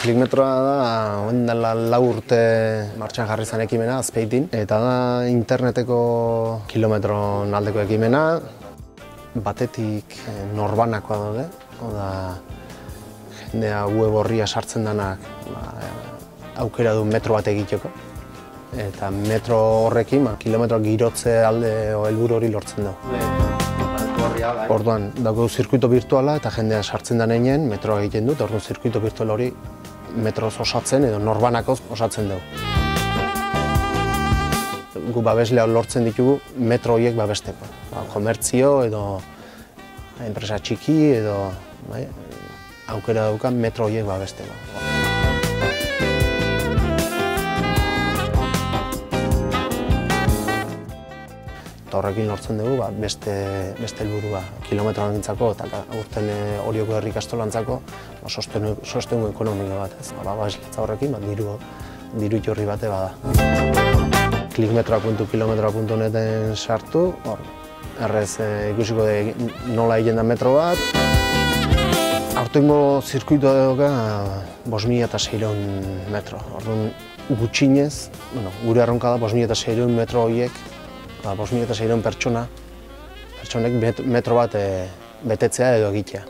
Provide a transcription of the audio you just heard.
Klikmetroa da, orain dela 4 urte martxan jarri zen ekimena, Azpeitin, eta da interneteko kilometron aldeko ekimena, batetik norbanakoa daude, oda jendea web horria sartzen denak aukera du metro bat egiteko, eta metro horrekin kilometroak girotze alde helburu hori lortzen du. Orduan, dago zirkuito virtuala eta jendea sartzen da neinen metroa egiten dut, orduan zirkuito virtual hori metroz osatzen edo norbanakoz osatzen dugu. Gu babeslea lortzen ditugu metro horiek babesteko. Komertzio edo enpresa txiki edo aukera daukan metro horiek babesteko. Eta horrekin lortzen dugu beste helburua kilometroantzako eta aurten Orioko herri ikastolantzako sostengu ekonomiko bat. Babesletza horrekin diru iturri bate bada. Klikmetroa.kilometroa.neten sartu, errez ikusiko nola egiten da metro bat. Aurtengo zirkuitoa dauka 5.600 metro. Orduan gutxinez, gure erronka da 5.600 metro horiek 5.600 pertsonek metro bat betetzea edo egitea.